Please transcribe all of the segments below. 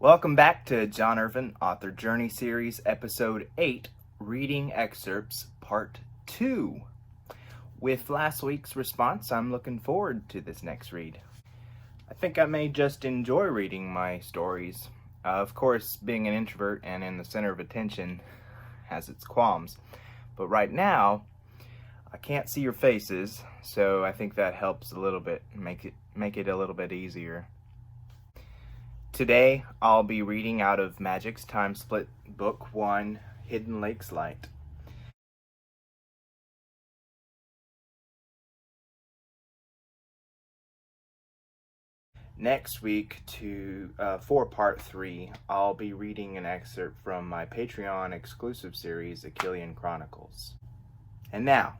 Welcome back to John Irvin Author Journey Series, Episode 8, Reading Excerpts, Part 2. With last week's response, I'm looking forward to this next read. I think I may just enjoy reading my stories. Of course, being an introvert and in the center of attention has its qualms. But right now, I can't see your faces, so I think that helps a little bit, make it a little bit easier. Today, I'll be reading out of Magic's Time Split, Book 1, Hidden Lakes Light. Next week, for Part 3, I'll be reading an excerpt from my Patreon exclusive series, Ikkilion Chronicles. And now,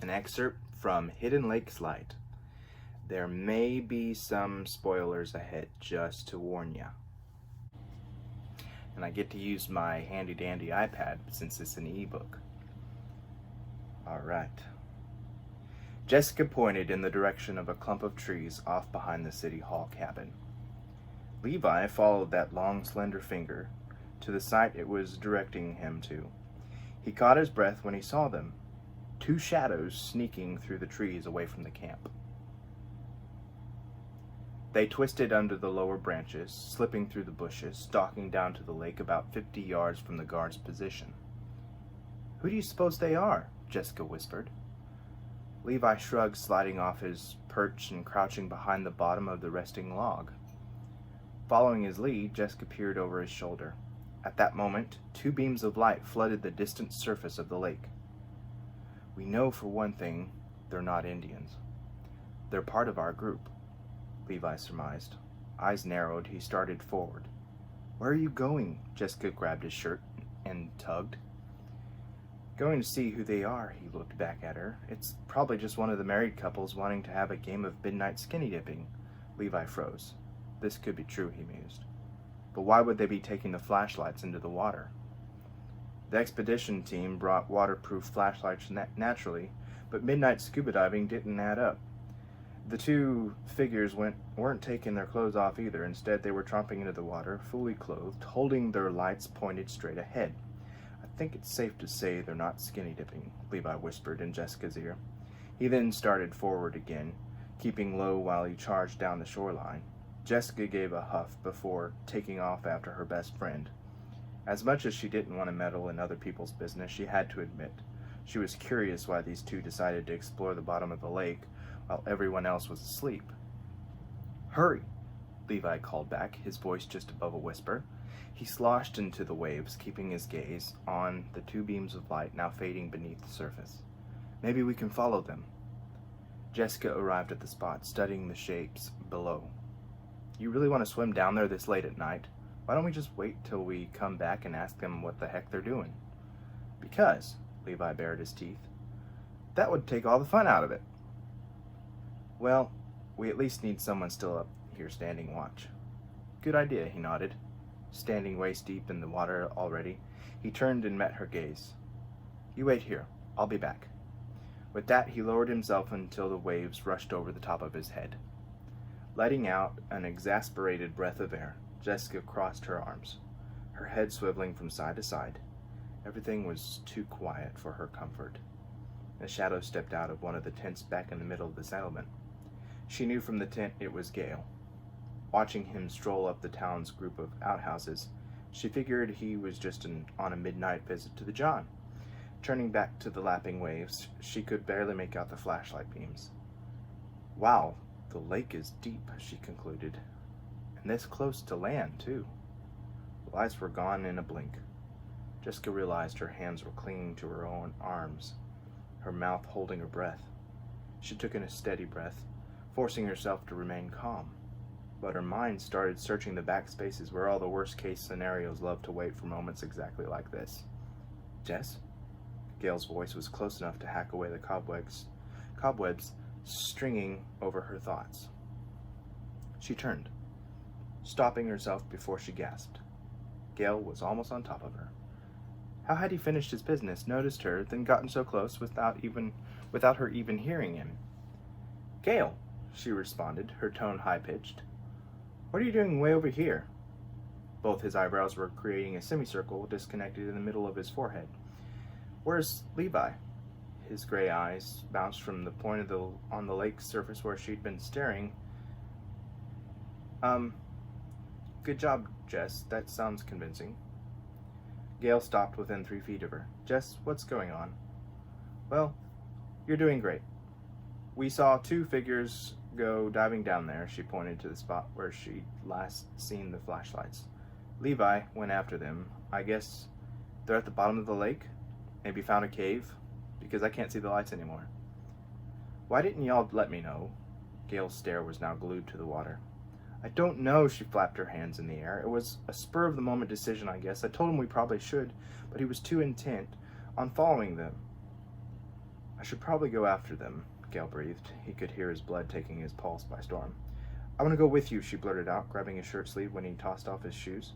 an excerpt from Hidden Lakes Light. There may be some spoilers ahead, just to warn ya. And I get to use my handy-dandy iPad since it's an ebook. Alright. Jessica pointed in the direction of a clump of trees off behind the City Hall cabin. Levi followed that long, slender finger to the site it was directing him to. He caught his breath when he saw them, two shadows sneaking through the trees away from the camp. They twisted under the lower branches, slipping through the bushes, stalking down to the lake about 50 yards from the guard's position. "Who do you suppose they are?" Jessica whispered. Levi shrugged, sliding off his perch and crouching behind the bottom of the resting log. Following his lead, Jessica peered over his shoulder. At that moment, two beams of light flooded the distant surface of the lake. "We know for one thing, they're not Indians. They're part of our group," Levi surmised. Eyes narrowed, he started forward. "Where are you going?" Jessica grabbed his shirt and tugged. "Going to see who they are," he looked back at her. "It's probably just one of the married couples wanting to have a game of midnight skinny dipping." Levi froze. This could be true, he mused. But why would they be taking the flashlights into the water? The expedition team brought waterproof flashlights naturally, but midnight scuba diving didn't add up. The two figures weren't taking their clothes off either. Instead, they were tromping into the water, fully clothed, holding their lights pointed straight ahead. "I think it's safe to say they're not skinny dipping," Levi whispered in Jessica's ear. He then started forward again, keeping low while he charged down the shoreline. Jessica gave a huff before taking off after her best friend. As much as she didn't want to meddle in other people's business, she had to admit she was curious why these two decided to explore the bottom of the lake while everyone else was asleep. "Hurry," Levi called back, his voice just above a whisper. He sloshed into the waves, keeping his gaze on the two beams of light now fading beneath the surface. "Maybe we can follow them." Jessica arrived at the spot, studying the shapes below. "You really want to swim down there this late at night? Why don't we just wait till we come back and ask them what the heck they're doing?" "Because," Levi bared his teeth, "that would take all the fun out of it." "Well, we at least need someone still up here standing watch." "Good idea," he nodded. Standing waist deep in the water already, he turned and met her gaze. "You wait here. I'll be back." With that, he lowered himself until the waves rushed over the top of his head. Letting out an exasperated breath of air, Jessica crossed her arms, her head swiveling from side to side. Everything was too quiet for her comfort. A shadow stepped out of one of the tents back in the middle of the settlement. She knew from the tent it was Gale. Watching him stroll up the town's group of outhouses, she figured he was just on a midnight visit to the John. Turning back to the lapping waves, she could barely make out the flashlight beams. "Wow, the lake is deep," she concluded. "And this close to land, too." The lights were gone in a blink. Jessica realized her hands were clinging to her own arms, her mouth holding her breath. She took in a steady breath, forcing herself to remain calm. But her mind started searching the back spaces where all the worst-case scenarios love to wait for moments exactly like this. "Jess?" Gail's voice was close enough to hack away the cobwebs stringing over her thoughts. She turned, stopping herself before she gasped. Gale was almost on top of her. How had he finished his business, noticed her, then gotten so close without her even hearing him? "Gale," she responded, her tone high-pitched. "What are you doing way over here?" Both his eyebrows were creating a semicircle disconnected in the middle of his forehead. "Where's Levi?" His gray eyes bounced from the point on the lake's surface where she'd been staring. Good job, Jess. That sounds convincing." Gale stopped within 3 feet of her. "Jess, what's going on?" "Well, you're doing great. We saw 2 figures go diving down there." She pointed to the spot where she'd last seen the flashlights. "Levi went after them. I guess they're at the bottom of the lake? Maybe found a cave? Because I can't see the lights anymore." "Why didn't y'all let me know?" Gale's stare was now glued to the water. "I don't know," she flapped her hands in the air. "It was a spur-of-the-moment decision, I guess. I told him we probably should, but he was too intent on following them." "I should probably go after them," Gale breathed. He could hear his blood taking his pulse by storm. "I want to go with you," she blurted out, grabbing his shirt sleeve when he tossed off his shoes.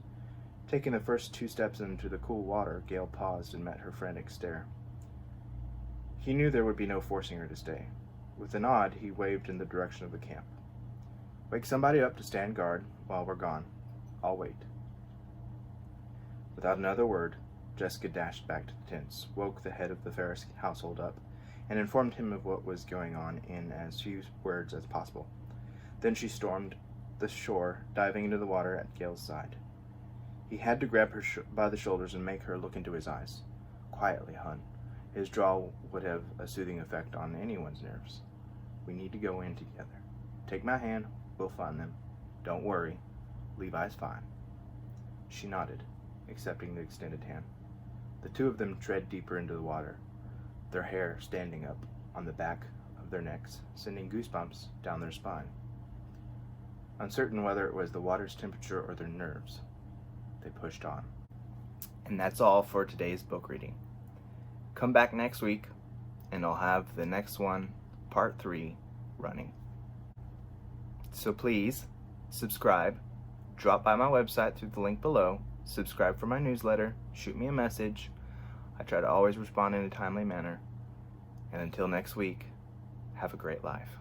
Taking the first 2 steps into the cool water, Gale paused and met her frantic stare. He knew there would be no forcing her to stay. With a nod, he waved in the direction of the camp. "Wake somebody up to stand guard while we're gone. I'll wait." Without another word, Jessica dashed back to the tents, woke the head of the Ferris household up, and informed him of what was going on in as few words as possible. Then she stormed the shore, diving into the water at Gale's side. He had to grab her by the shoulders and make her look into his eyes. "Quietly, hun. His drawl would have a soothing effect on anyone's nerves. We need to go in together. Take my hand. We'll find them. Don't worry. Levi's fine." She nodded, accepting the extended hand. The 2 of them tread deeper into the water, their hair standing up on the back of their necks, sending goosebumps down their spine. Uncertain whether it was the water's temperature or their nerves, they pushed on. And that's all for today's book reading. Come back next week, and I'll have the next one, part 3, running. So please, subscribe, drop by my website through the link below, subscribe for my newsletter, shoot me a message. I try to always respond in a timely manner. And until next week, have a great life.